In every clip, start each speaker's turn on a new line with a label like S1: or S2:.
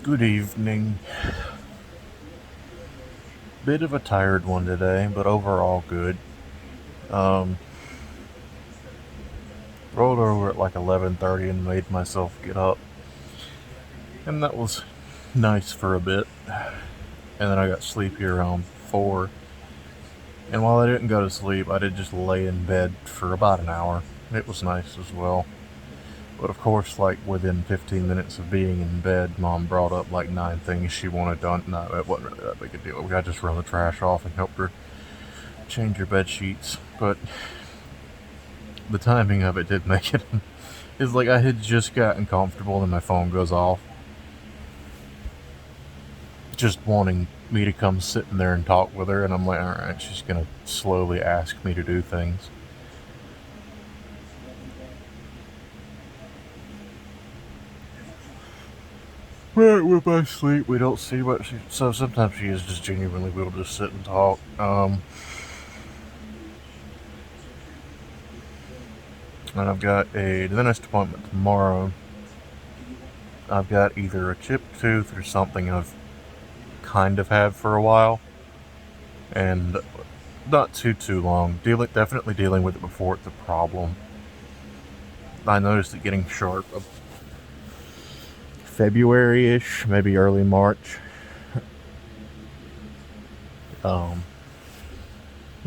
S1: Good evening. Bit of a tired one today, but overall good. Um, Rolled over at like 11:30 and made myself get up, and that was nice for a bit. And then I got sleepy around 4. And while I didn't go to sleep, I did just lay in bed for about an hour. It was nice as well. But of course, like within 15 minutes of being in bed, Mom brought up like 9 things she wanted done. No, it wasn't really that big a deal. I just run the trash off and helped her change her bed sheets. But the timing of it did make it. It's like I had just gotten comfortable and my phone goes off, just wanting me to come sit in there and talk with her, and I'm like, alright, she's gonna slowly ask me to do things. Right, with my sleep, we don't see what she. So sometimes she is just genuinely will just sit and talk. And I've got a dentist appointment tomorrow. I've got either a chipped tooth or something I've kind of had for a while, and not too long. Definitely dealing with it before it's a problem. I noticed it getting sharp February-ish, maybe early March. Um,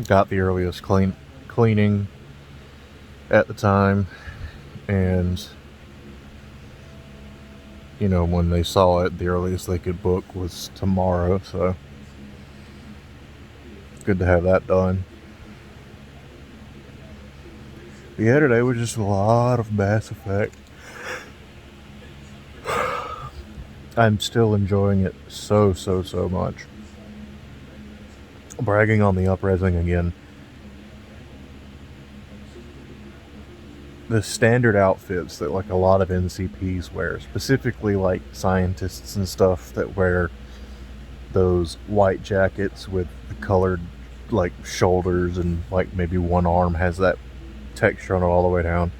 S1: got the earliest cleaning at the time, and when they saw it, the earliest they could book was tomorrow. So good to have that done. Yeah, today was just a lot of Mass Effect. I'm still enjoying it so much. Bragging on the upresing again. The standard outfits that like a lot of NCPs wear, specifically like scientists and stuff that wear those white jackets with the colored like shoulders, and like maybe one arm has that texture on it all the way down.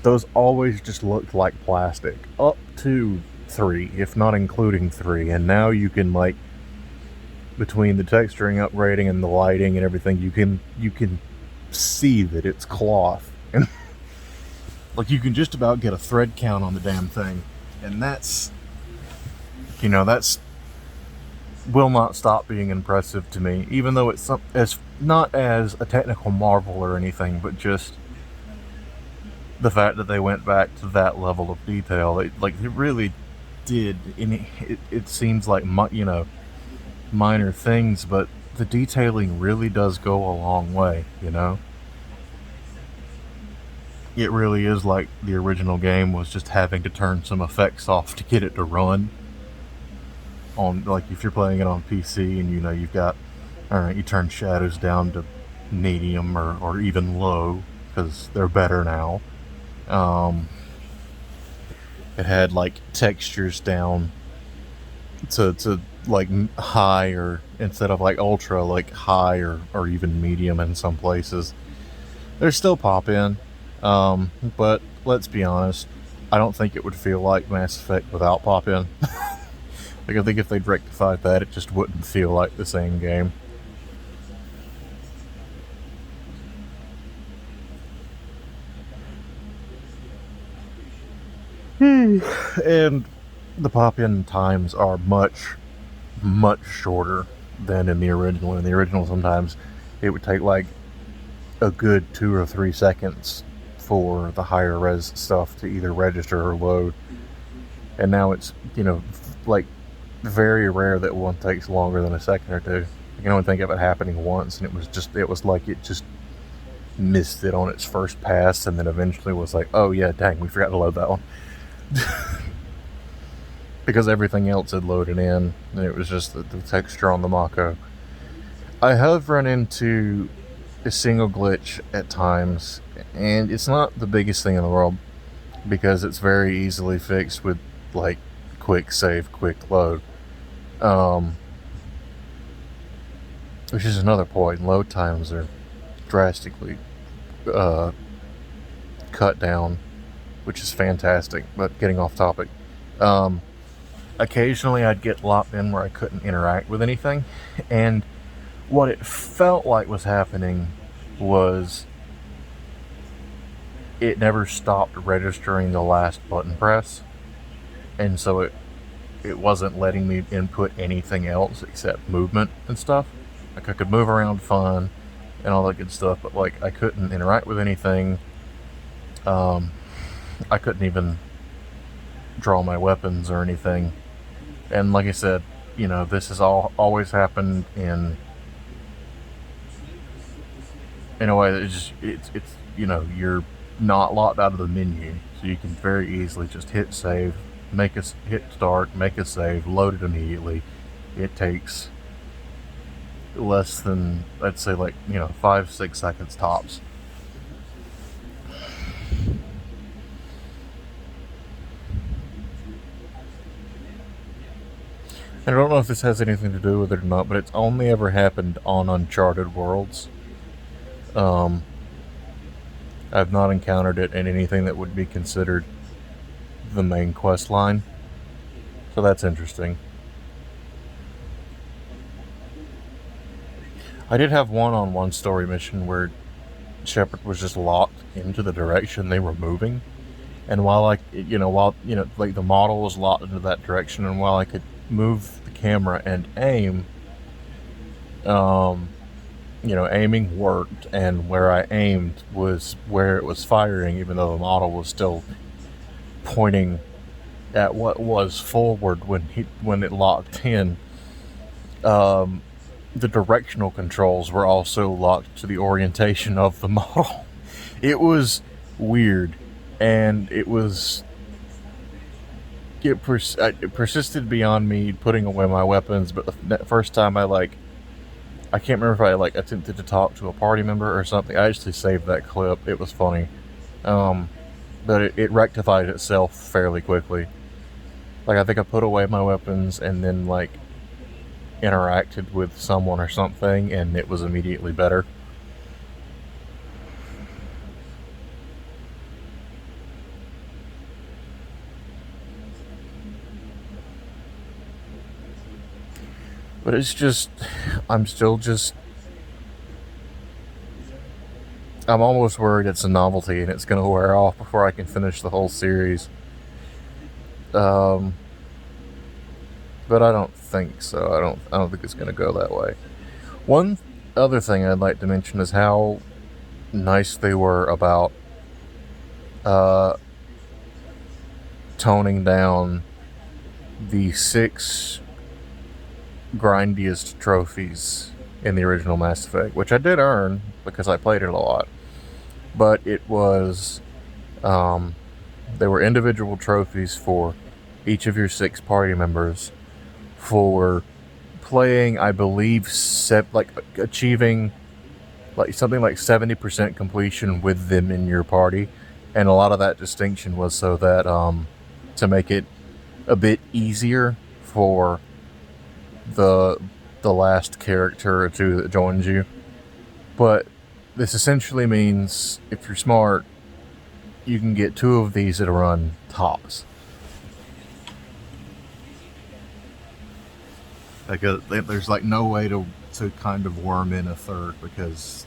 S1: Those always just looked like plastic up to 3, if not including 3. And now you can like, between the texturing upgrading and the lighting and everything, you can see that it's cloth. And like you can just about get a thread count on the damn thing. And that's will not stop being impressive to me, even though it's not as a technical marvel or anything, but just the fact that they went back to that level of detail. It really did. And it seems like minor things, but the detailing really does go a long way. It really is like the original game was just having to turn some effects off to get it to run. On, like, if you're playing it on PC and you've got, alright, you turn shadows down to medium or even low because they're better now. It had like textures down to like high, or instead of like ultra, like high or even medium in some places. There's still pop in, but let's be honest, I don't think it would feel like Mass Effect without pop in. Like, I think if they'd rectified that, it just wouldn't feel like the same game. And the pop in times are much shorter than in the original. In the original, sometimes it would take like a good 2 or 3 seconds for the higher res stuff to either register or load. And now it's, like very rare that one takes longer than a second or two. I can only think of it happening once, and it was like it just missed it on its first pass, and then eventually was like, oh yeah, dang, we forgot to load that one. Because everything else had loaded in, and it was just the texture on the Mako. I have run into a single glitch at times, and it's not the biggest thing in the world because it's very easily fixed with like quick save, quick load. Which is another point. Load times are drastically uh, cut down, which is fantastic. But getting off topic, occasionally I'd get locked in where I couldn't interact with anything. And what it felt like was happening was it never stopped registering the last button press. And so it wasn't letting me input anything else except movement and stuff. Like I could move around fine and all that good stuff, but like I couldn't interact with anything. I couldn't even draw my weapons or anything. And like I said, this has always happened in a way that it's you're not locked out of the menu, so you can very easily just hit save, hit start, make a save, load it immediately. It takes less than, let's say, 5-6 seconds tops. I don't know if this has anything to do with it or not, but it's only ever happened on Uncharted Worlds. I've not encountered it in anything that would be considered the main quest line, so that's interesting. I did have one story mission where Shepard was just locked into the direction they were moving, and while the model was locked into that direction, and while I could move the camera and aim, aiming worked, and where I aimed was where it was firing, even though the model was still pointing at what was forward when it locked in. The directional controls were also locked to the orientation of the model. It was weird, and it persisted beyond me putting away my weapons. But the first time I can't remember if I attempted to talk to a party member or something. I actually saved that clip. It was funny, but it rectified itself fairly quickly. I think I put away my weapons and then interacted with someone or something, and it was immediately better. But it's just, I'm almost worried it's a novelty and it's going to wear off before I can finish the whole series. But I don't think so. I don't think it's going to go that way. One other thing I'd like to mention is how nice they were about toning down the 6 grindiest trophies in the original Mass Effect, which I did earn because I played it a lot. But it was, there were individual trophies for each of your 6 party members for playing, I believe, achieving something like 70% completion with them in your party. And a lot of that distinction was so that to make it a bit easier for the last character or 2 that joins you. But this essentially means if you're smart, you can get 2 of these at a run tops. There's no way to kind of worm in a 3rd because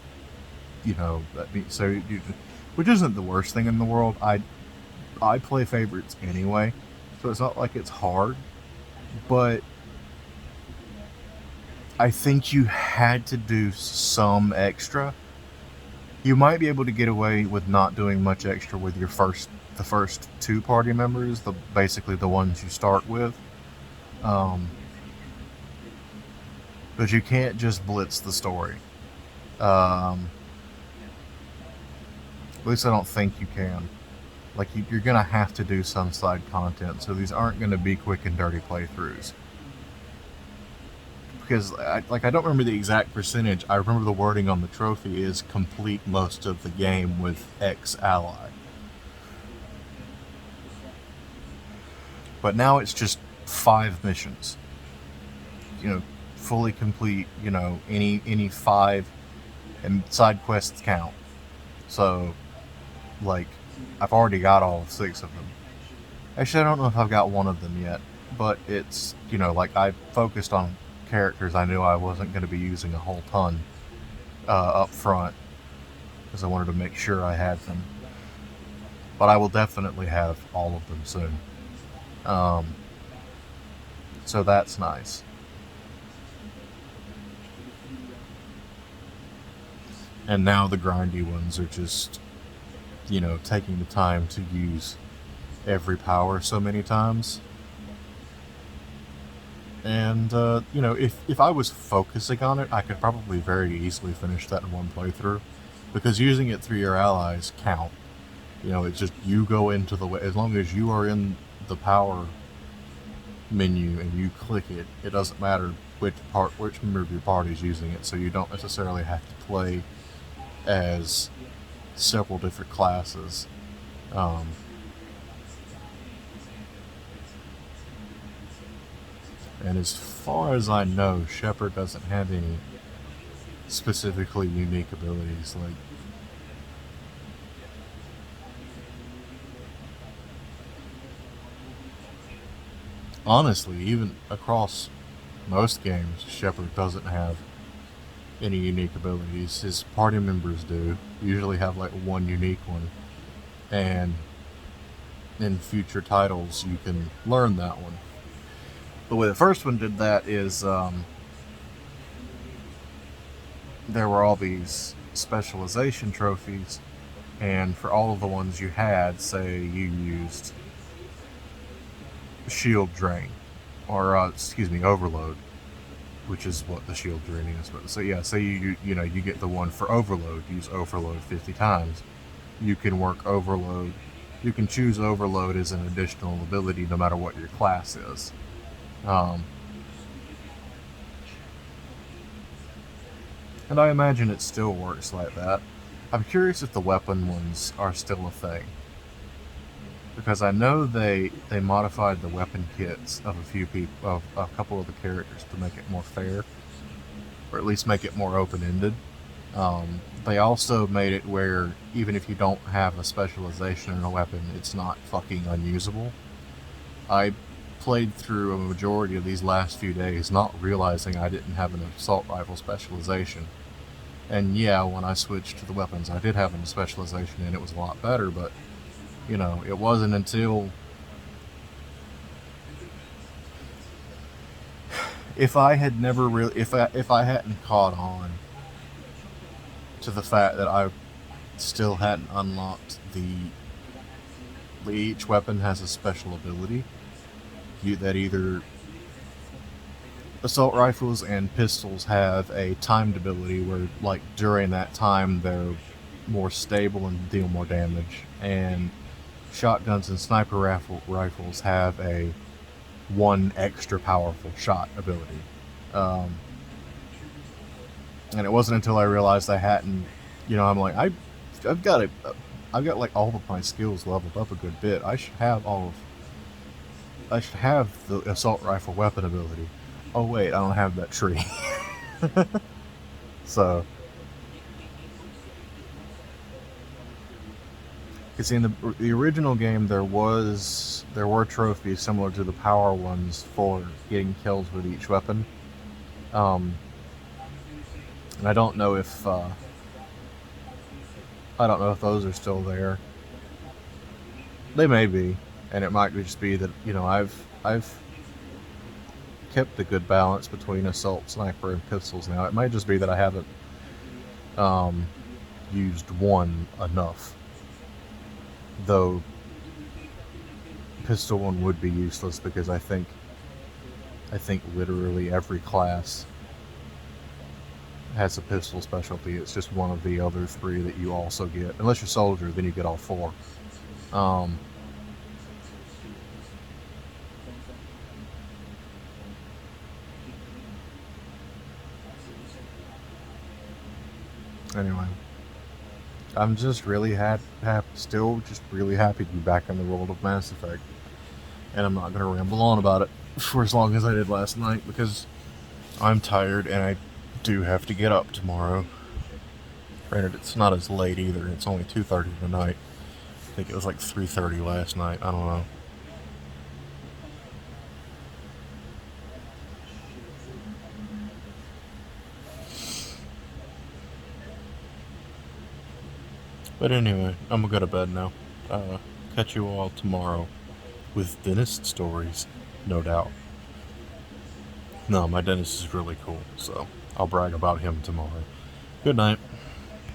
S1: that means which isn't the worst thing in the world. I play favorites anyway, so it's not like it's hard, but I think you had to do some extra. You might be able to get away with not doing much extra with the first 2 party members, basically the ones you start with. But you can't just blitz the story. At least I don't think you can. You're going to have to do some side content, so these aren't going to be quick and dirty playthroughs. Because, I don't remember the exact percentage. I remember the wording on the trophy is complete most of the game with X ally. But now it's just 5 missions. Fully complete, any 5, and side quests count. So, I've already got all 6 of them. Actually, I don't know if I've got one of them yet. but it's, you know, like I focused on characters I knew I wasn't going to be using a whole ton up front because I wanted to make sure I had them. But I will definitely have all of them soon. Um, so that's nice. And now the grindy ones are just, you know, taking the time to use every power so many times. And, you know, if I was focusing on it, I could probably very easily finish that in one playthrough. Because using it through your allies count. You know, it's just you go into the, as long as you are in the power menu and you click it, it doesn't matter which member of your party is using it, so you don't necessarily have to play as several different classes. Um, and as far as I know, Shepard doesn't have any specifically unique abilities. Like, honestly, even across most games, Shepard doesn't have any unique abilities. His party members do. Usually have like one unique one. And in future titles, you can learn that one. The way the first one did that is there were all these specialization trophies, and for all of the ones you had, say you used shield drain, or excuse me, overload, which is what the shield draining is. But so yeah, say you know you get the one for overload, use overload 50 times. You can work overload. You can choose overload as an additional ability, no matter what your class is. Um, and I imagine it still works like that. I'm curious if the weapon ones are still a thing, because I know they modified the weapon kits of a few people, of a couple of the characters, to make it more fair, or at least make it more open-ended. They also made it where even if you don't have a specialization in a weapon, it's not fucking unusable. I played through a majority of these last few days not realizing I didn't have an assault rifle specialization. And yeah, when I switched to the weapons, I did have a specialization and it was a lot better, but, you know, it wasn't until if I had never really if I hadn't caught on to the fact that I still hadn't unlocked each weapon has a special ability that either assault rifles and pistols have a timed ability where, like, during that time they're more stable and deal more damage, and shotguns and sniper rifles have a one extra powerful shot ability. Um, and it wasn't until I realized I hadn't, you know, I'm like, I've got I've got like all of my skills leveled up a good bit. I should have the assault rifle weapon ability. Oh wait, I don't have that tree. So, you see, in the original game, there were trophies similar to the power ones for getting kills with each weapon. Um, and I don't know if those are still there. They may be, and it might just be that, you know, I've kept a good balance between assault, sniper, and pistols now. It might just be that I haven't um, used one enough, though pistol one would be useless because I think literally every class has a pistol specialty. It's just one of the other three that you also get. Unless you're soldier, then you get all four. Um, anyway, I'm just really still just really happy to be back in the world of Mass Effect, and I'm not going to ramble on about it for as long as I did last night because I'm tired and I do have to get up tomorrow. Granted, it's not as late either. It's only 2:30 tonight. I think it was like 3:30 last night. I don't know. But anyway, I'm gonna go to bed now. Catch you all tomorrow with dentist stories, no doubt. No, my dentist is really cool, so I'll brag about him tomorrow. Good night.